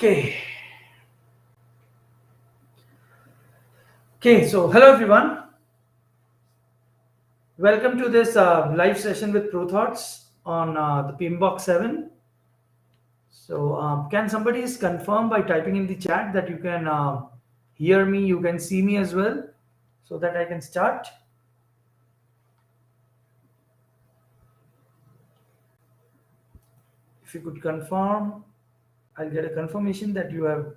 Okay. Okay, so hello everyone. Welcome to this live session with ProThoughts on the PMBOK-7. So, can somebody confirm by typing in the chat that you can hear me, you can see me as well, so that I can start? If you could confirm, I'll get a confirmation that you have.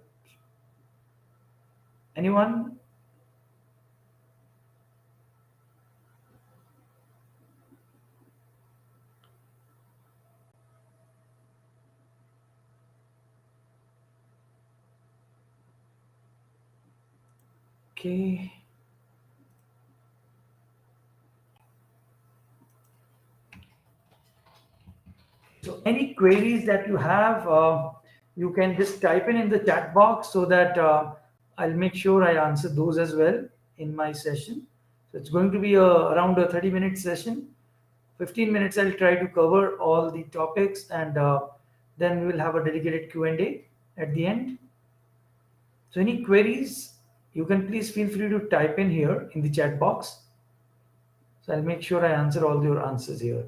Anyone? Okay. So any queries that you have, you can just type in the chat box so that I'll make sure I answer those as well in my session. So it's going to be around a 30-minute session. 15 minutes I'll try to cover all the topics, and then we'll have a dedicated Q&A at the end. So any queries, you can please feel free to type in here in the chat box. So I'll make sure I answer all your answers here.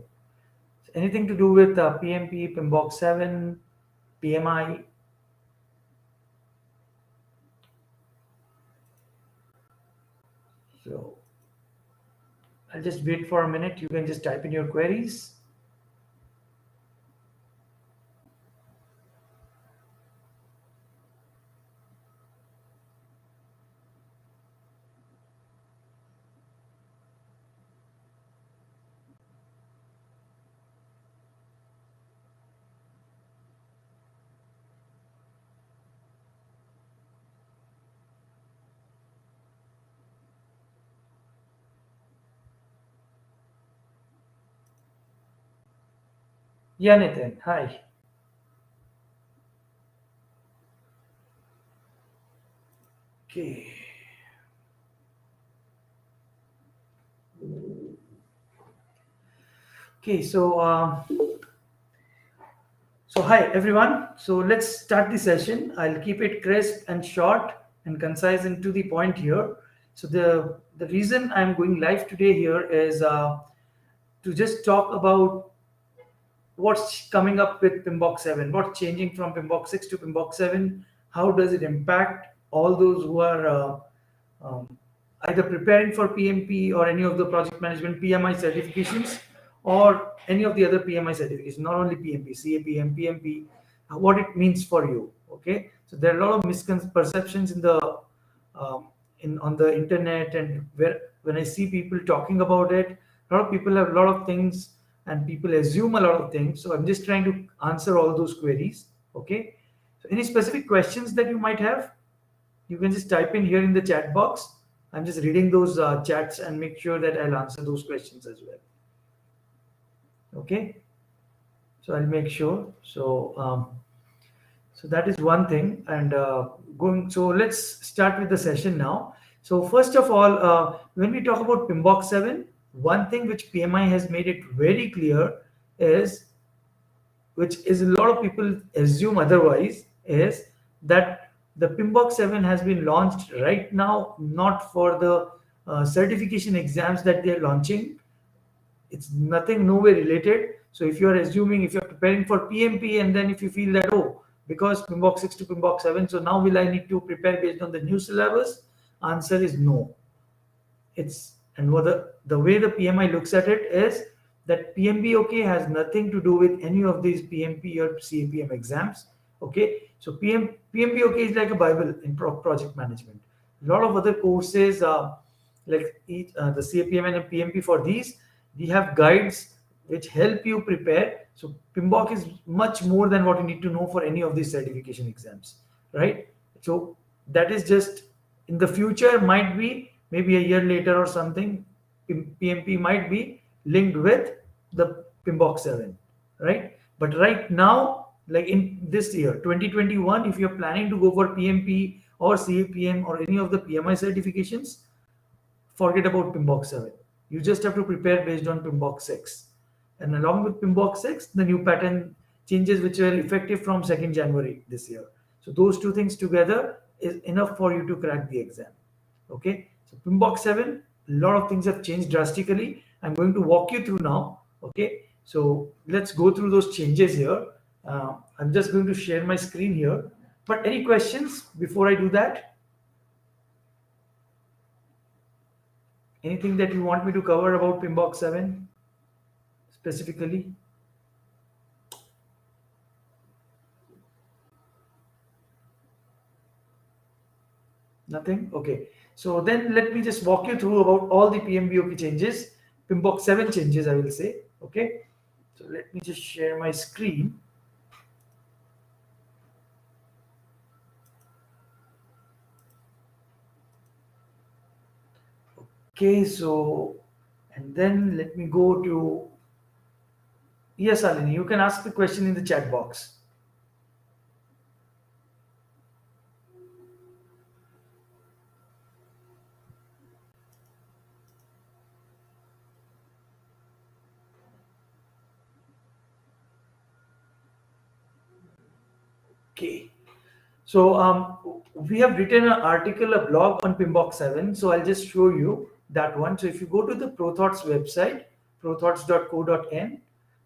Anything to do with PMP, PMBOK-7, PMI. So I'll just wait for a minute. You can just type in your queries. Yeah, Nitin, hi. Okay. Okay, so hi everyone. So let's start the session. I'll keep it crisp and short and concise and to the point here. So the reason I'm going live today here is to just talk about what's coming up with PMBOK-7, what's changing from PMBOK-6 to PMBOK-7, how does it impact all those who are either preparing for PMP or any of the project management PMI certifications, or any of the other PMI certifications, not only PMP, CAPM, PMP, what it means for you. Okay, so there are a lot of misconceptions in the on the internet, and when I see people talking about it, a lot of people have a lot of things and people assume a lot of things. So I'm just trying to answer all those queries. Okay, so any specific questions that you might have, you can just type in here in the chat box. I'm just reading those chats and make sure that I'll answer those questions as well. Okay, so I'll make sure. So so that is one thing. And so let's start with the session now. So first of all, when we talk about PMBOK-7, one thing which PMI has made it very clear is, which is a lot of people assume otherwise, is that the PMBOK-7 has been launched right now, not for the certification exams that they are launching. It's nothing, no way related. So if you are assuming, if you're preparing for PMP, and then if you feel that, oh, because PMBOK-6 to PMBOK-7, so now will I need to prepare based on the new syllabus? Answer is no. And what the way the PMI looks at it is that PMBOK has nothing to do with any of these PMP or CAPM exams. Okay, so PMBOK is like a Bible in project management. A lot of other courses, like the CAPM and PMP, for these, we have guides which help you prepare. So PMBOK is much more than what you need to know for any of these certification exams, right? So that is just in the future, might be maybe a year later or something, PMP might be linked with the PMBOK-7, right? But right now, like in this year 2021, if you're planning to go for PMP or CAPM or any of the PMI certifications, forget about PMBOK-7. You just have to prepare based on PMBOK-6. And along with PMBOK-6, the new pattern changes which were effective from 2nd January this year. So those two things together is enough for you to crack the exam. Okay, so PMBOK 7, a lot of things have changed drastically. I'm going to walk you through now. Okay, so let's go through those changes here. I'm just going to share my screen here. But any questions before I do that? Anything that you want me to cover about PMBOK 7 specifically? Nothing? Okay. So then let me just walk you through about all the PMBOK changes, PMBOK 7 changes, I will say. Okay. So let me just share my screen. Okay, so, and then let me go to, yes, Alini, you can ask the question in the chat box. Okay. So we have written an article, a blog on PMBOK 7. So I'll just show you that one. So if you go to the ProThoughts website, prothoughts.co.in,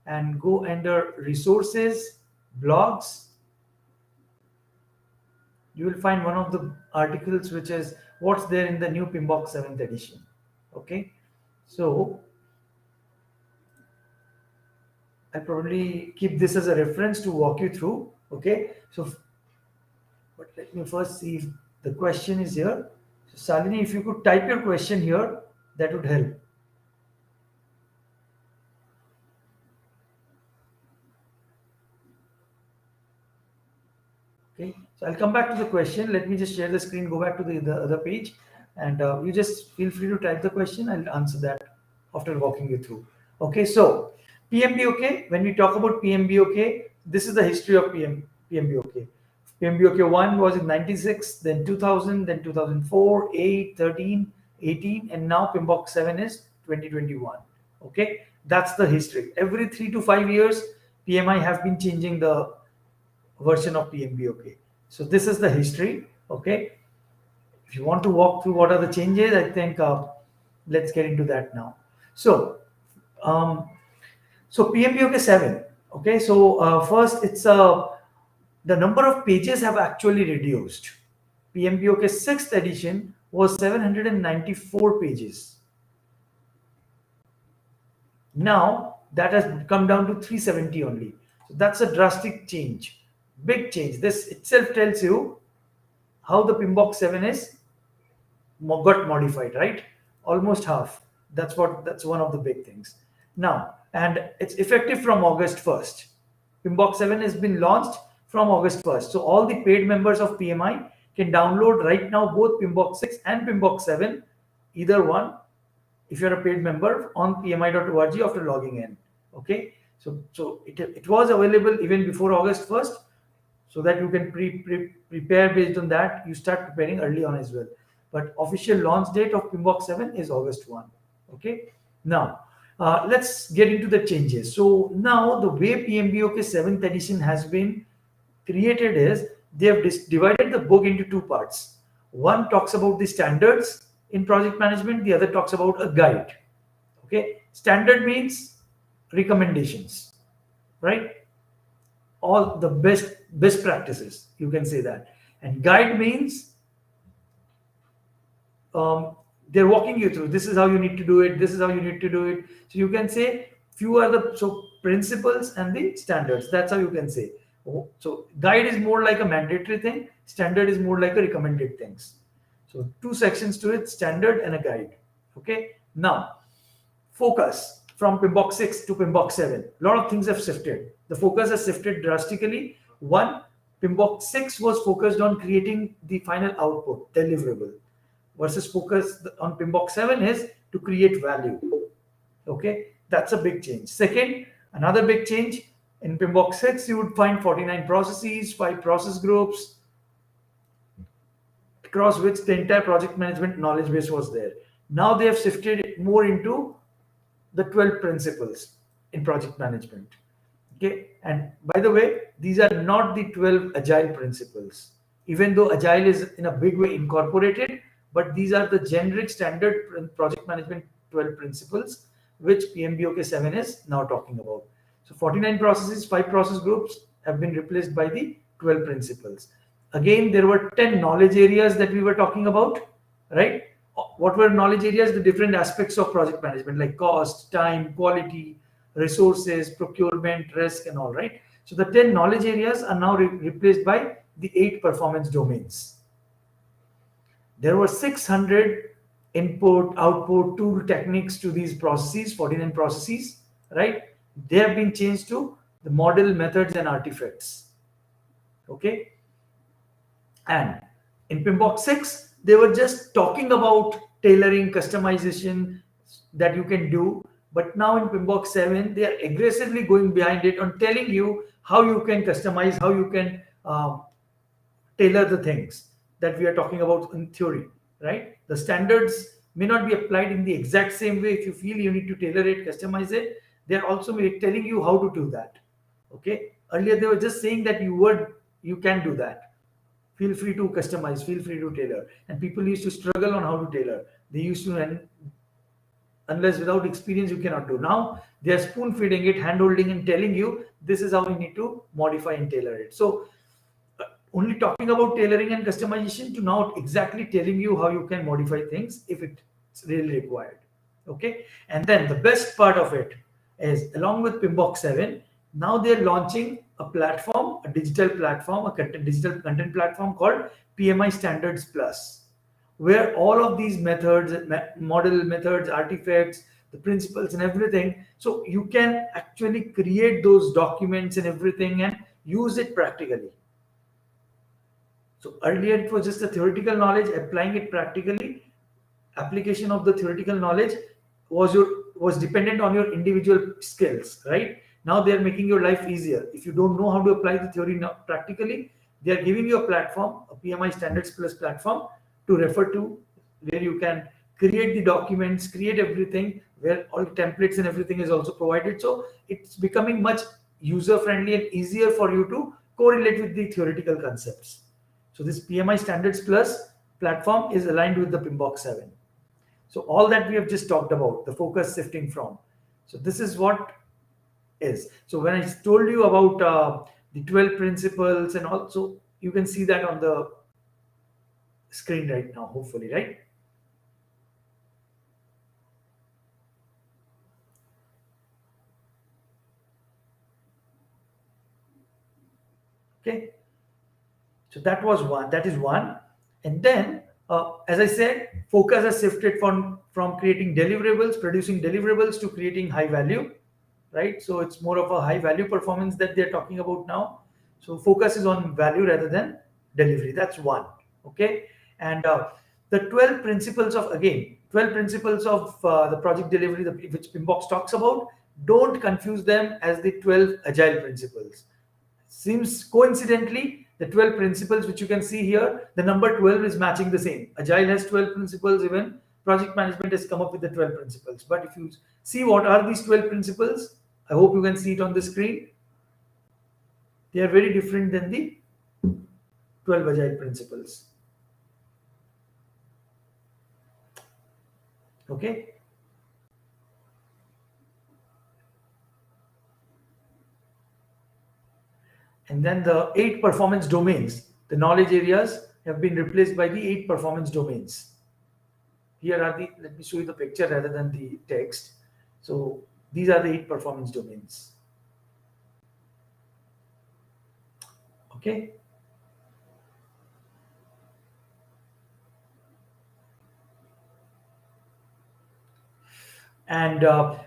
and go under resources, blogs, you will find one of the articles which is what's there in the new PMBOK 7th edition. Okay. So I'll probably keep this as a reference to walk you through. Okay. So, but let me first see if the question is here. So Salini, if you could type your question here, that would help. Okay, so I'll come back to the question. Let me just share the screen, go back to the other page, and you just feel free to type the question. I'll answer that after walking you through. Okay, so PMBOK, when we talk about PMBOK, this is the history of PMBOK. PMBOK 1 was in 96, then 2000, then 2004, 8, 13, 18, and now PMBOK 7 is 2021. Okay, that's the history. Every 3 to 5 years, PMI have been changing the version of PMBOK. So this is the history. Okay, if you want to walk through what are the changes, I think let's get into that now. So PMBOK 7. Okay, so first it's the number of pages have actually reduced. PMBOK 6th edition was 794 pages. Now that has come down to 370 only. So that's a drastic change, big change. This itself tells you how the PMBOK 7 is got modified, right? Almost half. That's one of the big things. Now, and it's effective from August 1st. PMBOK 7 has been launched from August 1st. So all the paid members of PMI can download right now both PMBOK 6 and PMBOK 7, either one, if you're a paid member on pmi.org after logging in. Okay, so it was available even before August 1st, so that you can prepare based on that. You start preparing early on as well. But official launch date of PMBOK 7 is August 1. Okay, now let's get into the changes. So now the way PMBOK 7th edition has been created is they have divided the book into two parts. One talks about the standards in project management, the other talks about a guide. Okay, standard means recommendations, right? All the best practices, you can say that. And guide means they're walking you through, this is how you need to do it, this is how you need to do it. So you can say few are the principles and the standards. That's how you can say. So guide is more like a mandatory thing, standard is more like a recommended things. So two sections to it, standard and a guide. Okay, now focus from PMBOK 6 to PMBOK 7. A lot of things have shifted. The focus has shifted drastically. One, PMBOK 6 was focused on creating the final output, deliverable, versus focus on PMBOK 7 is to create value. Okay, that's a big change. Second, another big change, in PMBOK 6, you would find 49 processes, 5 process groups, across which the entire project management knowledge base was there. Now they have shifted it more into the 12 principles in project management. Okay, and by the way, these are not the 12 agile principles. even though Agile is in a big way incorporated, but these are the generic standard project management 12 principles, which PMBOK-7 is now talking about. So 49 processes, 5 process groups have been replaced by the 12 principles. Again, there were 10 knowledge areas that we were talking about, right? What were knowledge areas? The different aspects of project management, like cost, time, quality, resources, procurement, risk, and all, right? So the 10 knowledge areas are now replaced by the 8 performance domains. There were 600 input, output, tool techniques to these processes, 49 processes, right? They have been changed to the model, methods, and artifacts. Okay. And in PMBOK 6, they were just talking about tailoring, customization that you can do. But now in PMBOK 7, they are aggressively going behind it on telling you how you can customize, how you can tailor the things that we are talking about in theory, right? The standards may not be applied in the exact same way. If you feel you need to tailor it, customize it, they are also telling you how to do that. Okay. Earlier, they were just saying that you can do that. Feel free to customize, feel free to tailor. And people used to struggle on how to tailor. They used to, unless without experience, you cannot do. Now they are spoon feeding it, hand holding, and telling you this is how you need to modify and tailor it. So only talking about tailoring and customization to now exactly telling you how you can modify things if it's really required. Okay. And then the best part of it is, along with PMBOK 7, now they're launching a platform, a digital platform, digital content platform called PMI Standards Plus, where all of these methods, model methods, artifacts, the principles and everything, so you can actually create those documents and everything and use it practically. So earlier it was just the theoretical knowledge, applying it practically. Application of the theoretical knowledge was dependent on your individual skills, right? Now they are making your life easier. If you don't know how to apply the theory practically, they are giving you a platform, a PMI Standards Plus platform to refer to, where you can create the documents, create everything, where all templates and everything is also provided. So it's becoming much user friendly and easier for you to correlate with the theoretical concepts. So this PMI Standards Plus platform is aligned with the PMBOK 7. So all that we have just talked about, the focus shifting from. So this is what is. So when I told you about the 12 principles and also, you can see that on the screen right now, hopefully, right? Okay. So that is one. And then, as I said, focus has shifted from creating deliverables, producing deliverables, to creating high value, right? So it's more of a high value performance that they're talking about now. So focus is on value rather than delivery. That's one. Okay. And the 12 principles of the project delivery, which PMBOK talks about, don't confuse them as the 12 agile principles. Seems coincidentally, the 12 principles which you can see here, the number 12 is matching the same. Agile has 12 principles, even project management has come up with the 12 principles. But if you see what are these 12 principles, I hope you can see it on the screen. They are very different than the 12 agile principles. Okay. And then the 8 performance domains, the knowledge areas have been replaced by the 8 performance domains. Here are let me show you the picture rather than the text. So these are the 8 performance domains. Okay. And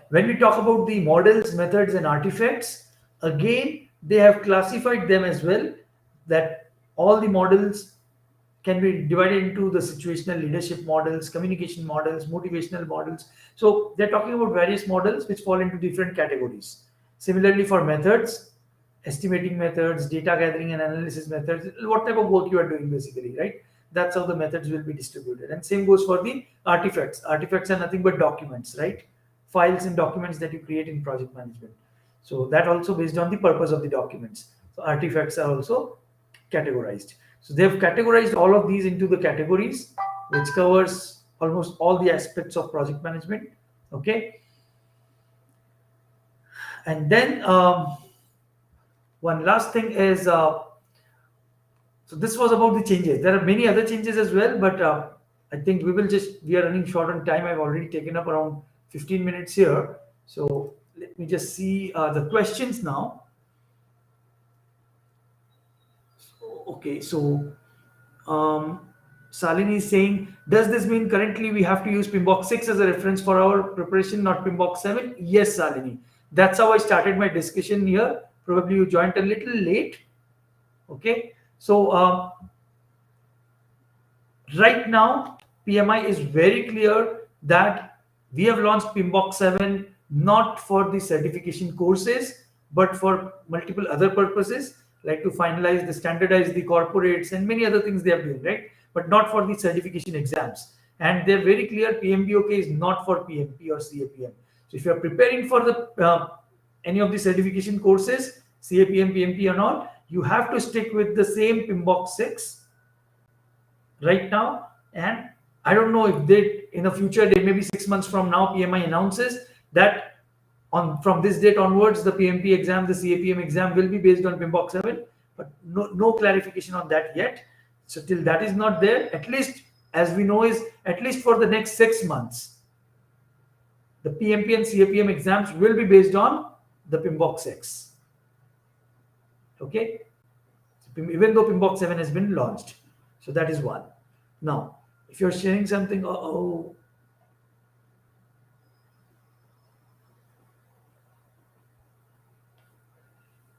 when we talk about the models, methods, and artifacts, again, they have classified them as well, that all the models can be divided into the situational leadership models, communication models, motivational models. So they're talking about various models which fall into different categories. Similarly, for methods, estimating methods, data gathering and analysis methods, what type of work you are doing basically, right? That's how the methods will be distributed. And same goes for the artifacts. Artifacts are nothing but documents, right? Files and documents that you create in project management. So that also based on the purpose of the documents. So artifacts are also categorized. So they've categorized all of these into the categories, which covers almost all the aspects of project management. Okay. And then one last thing is, so this was about the changes. There are many other changes as well, but I think we are running short on time. I've already taken up around 15 minutes here. So let me just see the questions now. Okay, so Salini is saying, does this mean currently we have to use PMBOK-6 as a reference for our preparation, not PMBOK-7? Yes, Salini. That's how I started my discussion here. Probably you joined a little late. Okay, so right now PMI is very clear that we have launched PMBOK-7 not for the certification courses, but for multiple other purposes, like to finalize the standardize the corporates and many other things they are doing, right? But not for the certification exams. And they're very clear, PMBOK is not for PMP or CAPM. So if you're preparing for the any of the certification courses, CAPM, PMP or not, you have to stick with the same PMBOK-6 right now. And I don't know if they in the future, they maybe 6 months from now, PMI announces that from this date onwards, the PMP exam, the CAPM exam will be based on PMBOK-7, but no clarification on that yet. So till that is not there, at least as we know is at least for the next 6 months, the PMP and CAPM exams will be based on the PMBOK-6. Okay, even though PMBOK-7 has been launched. So that is one. Now, if you're sharing something,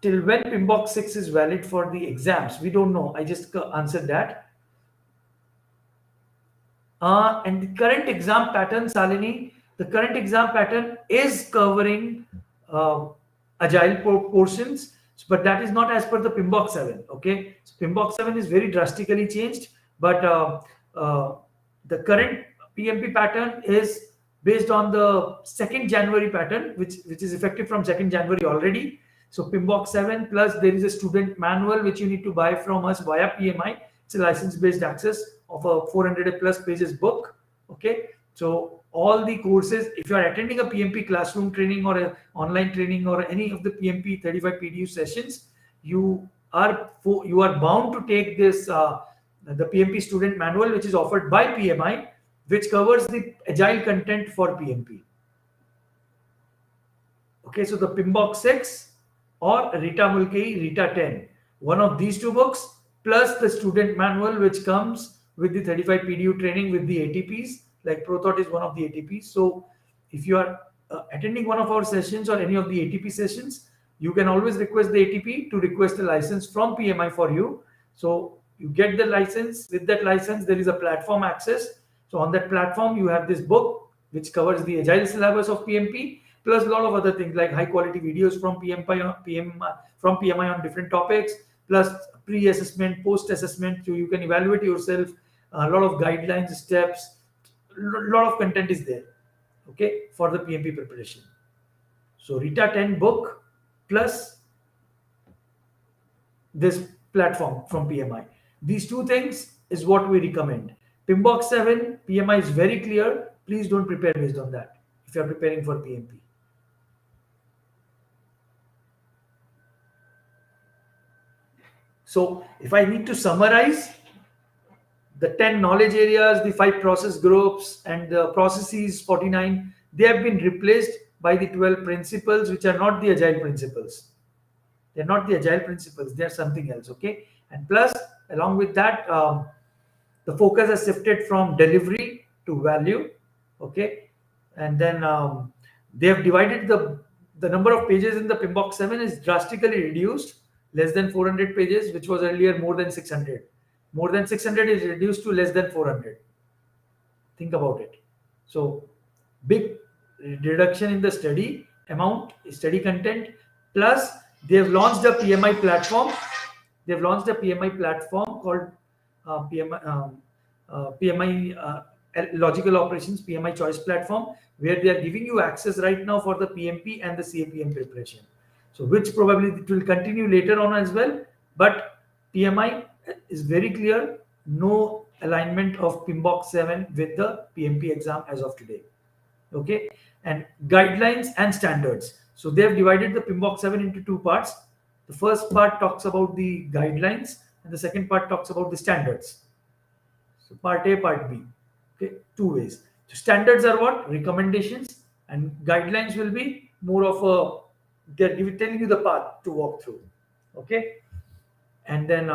till when PMBOK-6 is valid for the exams? We don't know. I just answered that. And the current exam pattern, Salini, the current exam pattern is covering agile portions, but that is not as per the PMBOK-7. Okay, so PMBOK-7 is very drastically changed, but the current PMP pattern is based on the 2nd January pattern, which is effective from 2nd January already. So PMBOK-7 plus there is a student manual which you need to buy from us via PMI. It's a license-based access of a 400 plus pages book. Okay, so all the courses, if you are attending a PMP classroom training or an online training or any of the PMP 35 PDU sessions, you are bound to take this the Pmp Student Manual, which is offered by PMI, which covers the agile content for PMP. Okay, so the PMBOK-6 or Rita Mulkey, Rita 10, one of these two books plus the student manual, which comes with the 35 PDU training with the ATPs, like ProThought is one of the ATPs. So if you are attending one of our sessions or any of the ATP sessions, you can always request the ATP to request a license from PMI for you. So you get the license. With that license, there is a platform access. So on that platform, you have this book, which covers the agile syllabus of PMP, plus a lot of other things like high quality videos from PMI on different topics, plus pre-assessment, post-assessment, so you can evaluate yourself, a lot of guidelines, steps, a lot of content is there, okay, for the PMP preparation. So Rita 10 book plus this platform from PMI. These two things is what we recommend. PMBOK-7, PMI is very clear. Please don't prepare based on that if you are preparing for PMP. So if I need to summarize, the 10 knowledge areas, the 5 process groups, and the processes 49, they have been replaced by the 12 principles, which are not the agile principles. They're not the agile principles, they're something else, okay? And plus, along with that, the focus has shifted from delivery to value, okay? And then they have divided the number of pages in the PMBOK-7 is drastically reduced, less than 400 pages, which was earlier more than 600. More than 600 is reduced to less than 400. Think about it. So big reduction in the study amount, study content, plus they have launched a PMI platform. They've launched a PMI platform called PMI Logical Operations, PMI Choice Platform, where they are giving you access right now for the PMP and the CAPM preparation. So which probably it will continue later on as well. But PMI is very clear. No alignment of PMBOK-7 with the PMP exam as of today. Okay, and guidelines and standards. So they have divided the PMBOK-7 into two parts. The first part talks about the guidelines, and the second part talks about the standards. So part A, part B. Okay, two ways. So standards are what? Recommendations, and guidelines will be more of a, they're telling you the path to walk through. Okay, and then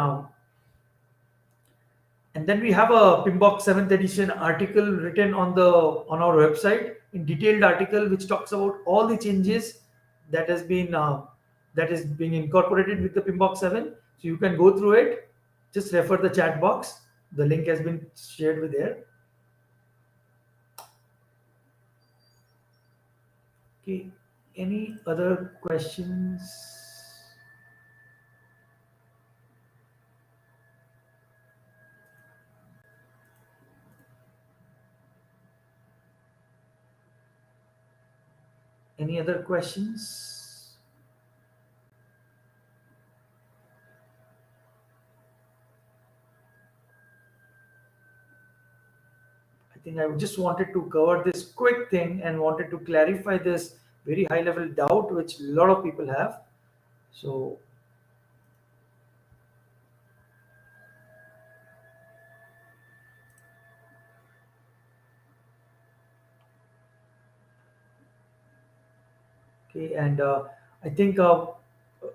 we have a PMBOK 7th edition article written on our website, in detailed article which talks about all the changes that has been that is being incorporated with the PMBOK 7. So you can go through it. Just refer the chat box. The link has been shared with there. Okay. Any other questions? Any other questions? I think I just wanted to cover this quick thing and wanted to clarify this very high level doubt which a lot of people have. So okay, and I think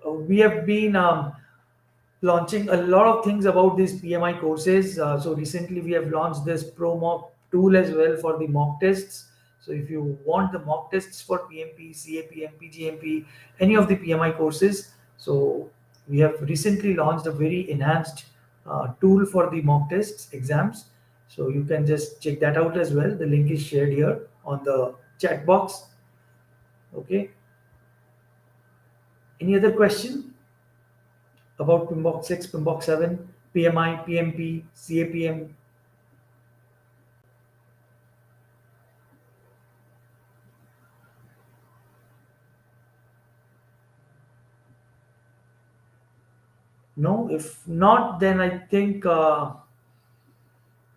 we have been launching a lot of things about these PMI courses. So recently we have launched this Pro Mock tool as well for the mock tests. So if you want the mock tests for PMP, CAP, PGMP, any of the PMI courses, so we have recently launched a very enhanced tool for the mock tests exams. So you can just check that out as well. The link is shared here on the chat box. Okay. Any other question about PMBOK 6, PMBOK 7, PMI, PMP, CAPM? No, if not, then I think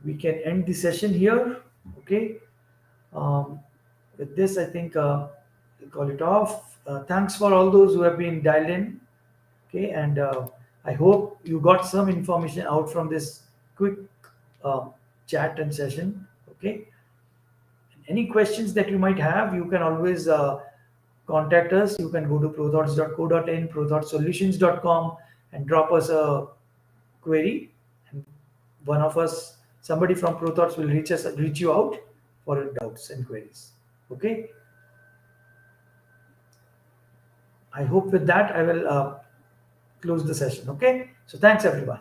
we can end the session here. Okay. Um, with this, I think we'll call it off. Thanks for all those who have been dialed in. Okay, and I hope you got some information out from this quick uh, chat and session. Okay. Any questions that you might have, you can always contact us. You can go to prothoughts.co.in, prothoughtssolutions.com, and drop us a query. And one of us, somebody from ProThoughts will reach you out for your doubts and queries. Okay. I hope with that I will close the session. Okay. So thanks everyone.